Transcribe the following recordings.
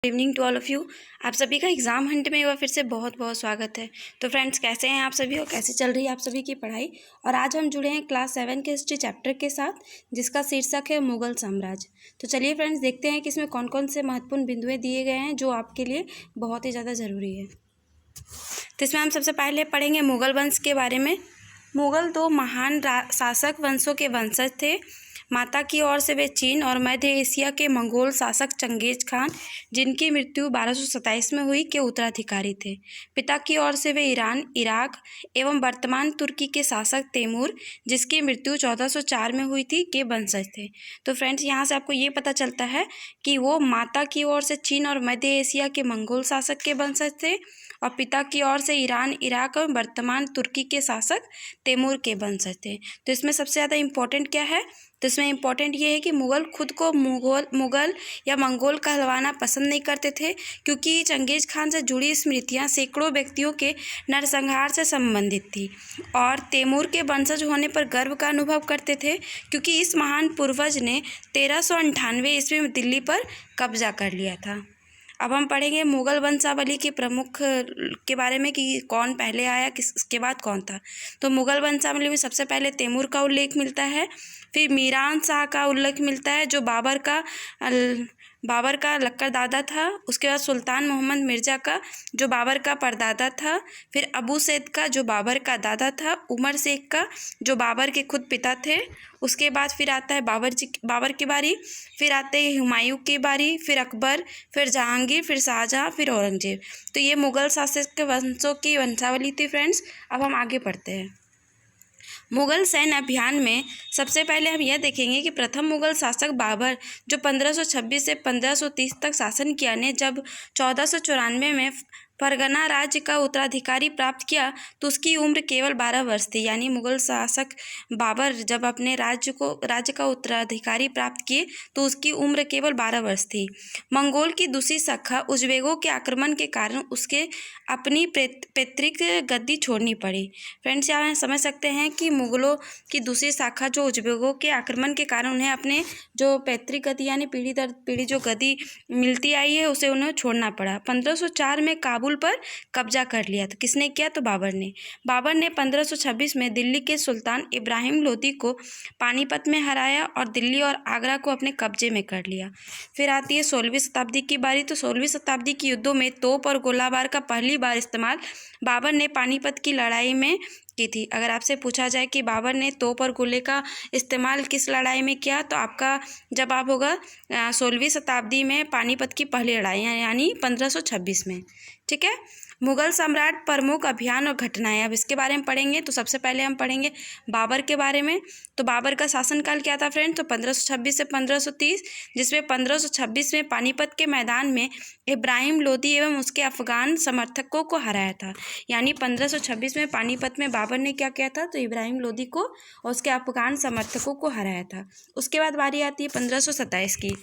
Evening to all of you. आप सभी का एग्ज़ाम हंट में एक बार फिर से बहुत बहुत स्वागत है। तो फ्रेंड्स, कैसे हैं आप सभी और कैसे चल रही है आप सभी की पढ़ाई। और आज हम जुड़े हैं क्लास 7 के हिस्ट्री चैप्टर के साथ, जिसका शीर्षक है मुगल साम्राज्य। तो चलिए फ्रेंड्स, देखते हैं कि इसमें कौन कौन से महत्वपूर्ण बिंदुएं दिए गए हैं जो आपके लिए बहुत ही ज़्यादा ज़रूरी है। तो इसमें हम सबसे पहले पढ़ेंगे मुगल वंश के बारे में। मुगल दो महान शासक वंशों के वंशज थे। माता की ओर से वे चीन और मध्य एशिया के मंगोल शासक चंगेज खान, जिनकी मृत्यु 1227 में हुई, के उत्तराधिकारी थे। पिता की ओर से वे ईरान, इराक एवं वर्तमान तुर्की के शासक तैमूर, जिसकी मृत्यु 1404 में हुई थी, के वंशज थे। तो फ्रेंड्स, यहाँ से आपको ये पता चलता है कि वो माता की ओर से चीन और मध्य एशिया के मंगोल शासक के वंशज थे और पिता की ओर से ईरान, इराक और वर्तमान तुर्की के शासक तैमूर के वंशज थे। तो इसमें सबसे ज़्यादा इम्पोर्टेंट क्या है? तो इसमें इम्पॉर्टेंट ये है कि मुग़ल खुद को मुग़ल या मंगोल कहलवाना पसंद नहीं करते थे, क्योंकि चंगेज़ खान से जुड़ी स्मृतियाँ सैकड़ों व्यक्तियों के नरसंहार से संबंधित थी और तैमूर के वंशज होने पर गर्व का अनुभव करते थे, क्योंकि इस महान पूर्वज ने 1398 ईस्वी में दिल्ली पर कब्जा कर लिया था। अब हम पढ़ेंगे मुग़ल वंशावली के प्रमुख के बारे में कि कौन पहले आया, किसके बाद कौन था। तो मुग़ल वंशावली में सबसे पहले तैमूर का उल्लेख मिलता है, फिर मीरान शाह का उल्लेख मिलता है जो बाबर का लक्कड़दादा था। उसके बाद सुल्तान मोहम्मद मिर्ज़ा का, जो बाबर का परदादा था। फिर अबू सैद का, जो बाबर का दादा था। उमर शेख का, जो बाबर के खुद पिता थे। उसके बाद फिर आता है बाबर की बारी। फिर आते हैं हुमायूं की बारी, फिर अकबर, फिर जहांगीर, फिर शाहजहाँ, फिर औरंगजेब। तो ये मुग़ल शासक के वंशों की वंशावली थी फ्रेंड्स। अब हम आगे पढ़ते हैं। मुग़ल सैन्य अभियान में सबसे पहले हम यह देखेंगे कि प्रथम मुग़ल शासक बाबर, जो 1526 से 1530 तक शासन किया, ने जब 1494 में फरगना राज्य का उत्तराधिकारी प्राप्त किया तो उसकी उम्र केवल 12 वर्ष थी। यानी मुग़ल शासक बाबर जब अपने राज्य का उत्तराधिकारी प्राप्त किए तो उसकी उम्र केवल 12 वर्ष थी। मंगोल की दूसरी शाखा उज़्बेकों के आक्रमण के कारण उसके अपनी पैतृक गद्दी छोड़नी पड़ी। फ्रेंड्स, यहाँ समझ सकते हैं कि मुग़लों की दूसरी शाखा जो उज़्बेकों के आक्रमण के कारण उन्हें अपने जो पैतृक गद्दी यानी पीढ़ी दर पीढ़ी जो गद्दी मिलती आई है उसे उन्हें छोड़ना पड़ा। 1504 में काबुल पर कब्जा कर लिया। तो किसने किया? तो बाबर ने 1526 में दिल्ली के सुल्तान इब्राहिम लोदी को पानीपत में हराया और दिल्ली और आगरा को अपने कब्जे में कर लिया। फिर आती है 16वीं शताब्दी की बारी। तो 16वीं शताब्दी के युद्धों में तोप और गोलाबार का पहली बार इस्तेमाल बाबर ने पानीपत की लड़ाई में की थी। अगर आपसे पूछा जाए कि बाबर ने तोप और गोले का इस्तेमाल किस लड़ाई में किया, तो आपका जवाब होगा 16वीं शताब्दी में पानीपत की पहली लड़ाई यानी 1526 में। ठीक है। मुग़ल सम्राट प्रमुख अभियान और घटनाएं, अब इसके बारे में पढ़ेंगे। तो सबसे पहले हम पढ़ेंगे बाबर के बारे में। तो बाबर का शासनकाल क्या था फ्रेंड? तो 1526 से 1530, जिसमें 1526 में पानीपत के मैदान में इब्राहिम लोदी एवं उसके अफगान समर्थकों को हराया था। यानी 1526 में पानीपत में बाबर ने क्या किया था? तो इब्राहिम लोदी को और उसके अफगान समर्थकों को हराया था। उसके बाद बारी आती है 1527 की।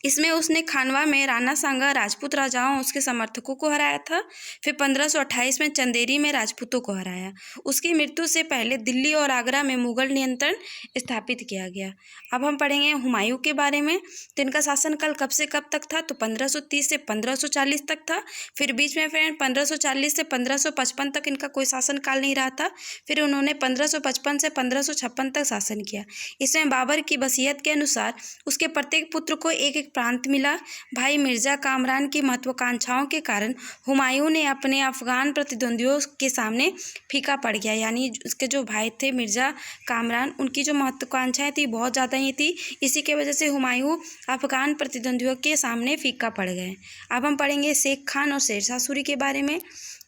इसमें उसने खानवा में राणा सांगा राजपूत राजाओं उसके समर्थकों को हराया था। फिर 1528 में चंदेरी में राजपूतों को हराया। उसकी मृत्यु से पहले दिल्ली और आगरा में मुग़ल नियंत्रण स्थापित किया गया। अब हम पढ़ेंगे हुमायूं के बारे में। तो इनका शासनकाल कब से कब तक था? तो 1530 से 1540 तक था। फिर बीच में फ्रेंड 1540 से 1555 तक इनका कोई शासनकाल नहीं रहा था। फिर उन्होंने 1555 से 1556 तक शासन किया। इसमें बाबर की वसीयत के अनुसार उसके प्रत्येक पुत्र को एक प्रांत मिला। भाई मिर्ज़ा कामरान की महत्वाकांक्षाओं के कारण हुमायूं ने अपने अफगान प्रतिद्वंदियों के सामने फीका पड़ गया। यानी उसके जो भाई थे मिर्ज़ा कामरान, उनकी जो महत्वाकांक्षाएं थी बहुत ज़्यादा ही थी। इसी के वजह से हुमायूं अफगान प्रतिद्वंदियों के सामने फीका पड़ गए। अब हम पढ़ेंगे शेख खान और शेरशाह सूरी के बारे में।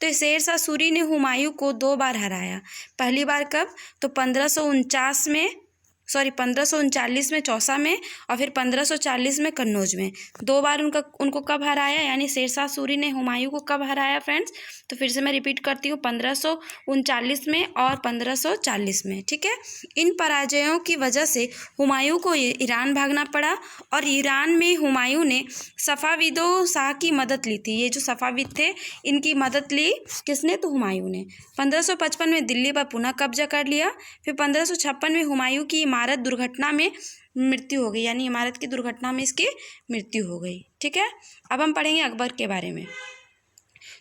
तो शेरशाह सूरी ने हुमायूं को 2 बार हराया। पहली बार कब? तो 1539 में चौसा में और फिर 1540 में कन्नौज में। 2 बार उनको कब हराया? यानी शेरशाह सूरी ने हुमायूं को कब हराया फ्रेंड्स? तो फिर से मैं रिपीट करती हूँ, 1539 में और 1540 में। ठीक है। इन पराजयों की वजह से हुमायूं को ईरान भागना पड़ा और ईरान में हुमायूं ने सफ़ाविदों शाह की मदद ली थी। ये जो सफ़ाविद थे इनकी मदद ली किसने? तो हुमायूं ने। 1555 में दिल्ली पर पुनः कब्जा कर लिया। फिर 1556 में हुमायूं की इमारत दुर्घटना में मृत्यु हो गई, यानी इमारत की दुर्घटना में इसकी मृत्यु हो गई। ठीक है, अब हम पढ़ेंगे अकबर के बारे में।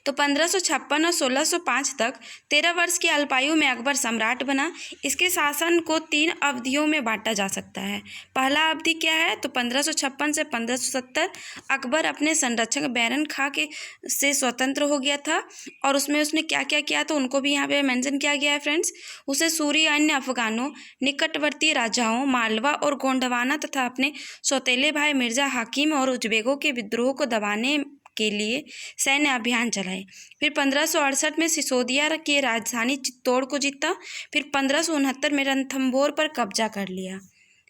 तो 1556 और 1605 तक 13 वर्ष की अल्पायु में अकबर सम्राट बना। इसके शासन को 3 अवधियों में बांटा जा सकता है। पहला अवधि क्या है, तो 1556 से 1570 अकबर अपने संरक्षक बैरन खां के से स्वतंत्र हो गया था, और उसमें उसने क्या क्या किया तो उनको भी यहाँ पे मेंशन किया गया है फ्रेंड्स। उसे सूरी अन्य अफगानों, निकटवर्ती राजाओं मालवा और गोंडवाना तथा अपने सौतेले भाई मिर्जा हाकिम और उजबेगों के विद्रोह को दबाने के लिए सैन्य अभियान चलाए। फिर 1568 में सिसोदिया की राजधानी चित्तौड़ को जीता। फिर 1569 में रणथंभौर पर कब्जा कर लिया।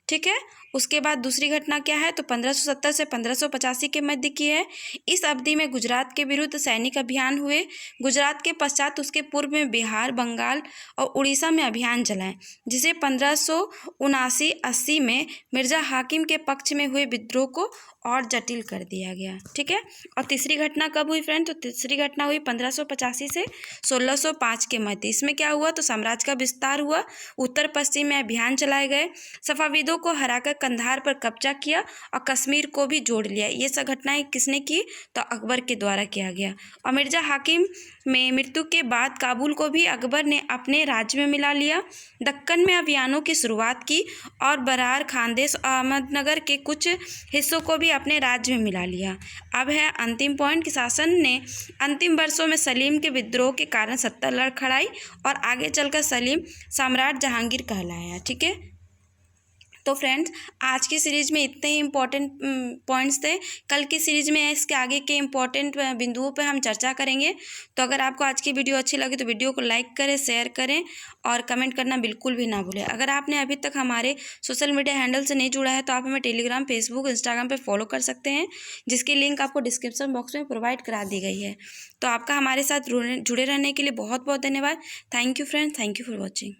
ठीक है, उसके बाद दूसरी घटना क्या है, तो 1570 से 1585 के मध्य की है। इस अवधि में गुजरात के विरुद्ध सैनिक अभियान हुए। गुजरात के पश्चात उसके पूर्व में बिहार, बंगाल और उड़ीसा में अभियान चलाए, जिसे 1579-80 में मिर्जा हाकिम के पक्ष में हुए विद्रोह को और जटिल कर दिया गया। ठीक है, और तीसरी घटना कब हुई फ्रेंड, तो तीसरी घटना हुई 1585 से 1605 के मध्य। इसमें क्या हुआ, तो साम्राज्य का विस्तार हुआ, उत्तर पश्चिम में अभियान चलाए गए, सफाविदों को हराकर कंधार पर कब्जा किया और कश्मीर को भी जोड़ लिया। ये सब घटनाएं किसने की, तो अकबर के द्वारा किया गया। और मिर्जा हाकिम में मृत्यु के बाद काबुल को भी अकबर ने अपने राज्य में मिला लिया। दक्कन में अभियानों की शुरुआत की और बरार, खानदेश और अहमदनगर के कुछ हिस्सों को भी अपने राज्य में मिला लिया। अब है अंतिम पॉइंट कि शासन ने अंतिम वर्षों में सलीम के विद्रोह के कारण सत्ता लड़खड़ाई और आगे चलकर सलीम सम्राट जहांगीर कहलाया। ठीक है, तो फ्रेंड्स आज की सीरीज़ में इतने ही इम्पोर्टेंट पॉइंट्स थे। कल की सीरीज़ में इसके आगे के इम्पोर्टेंट बिंदुओं पर हम चर्चा करेंगे। तो अगर आपको आज की वीडियो अच्छी लगी तो वीडियो को लाइक करें, शेयर करें और कमेंट करना बिल्कुल भी ना भूलें। अगर आपने अभी तक हमारे सोशल मीडिया हैंडल से नहीं जुड़ा है तो आप हमें टेलीग्राम, फेसबुक, इंस्टाग्राम पर फॉलो कर सकते हैं, जिसकी लिंक आपको डिस्क्रिप्शन बॉक्स में प्रोवाइड करा दी गई है। तो आपका हमारे साथ जुड़े रहने के लिए बहुत बहुत धन्यवाद। Thank you friends, thank you for watching.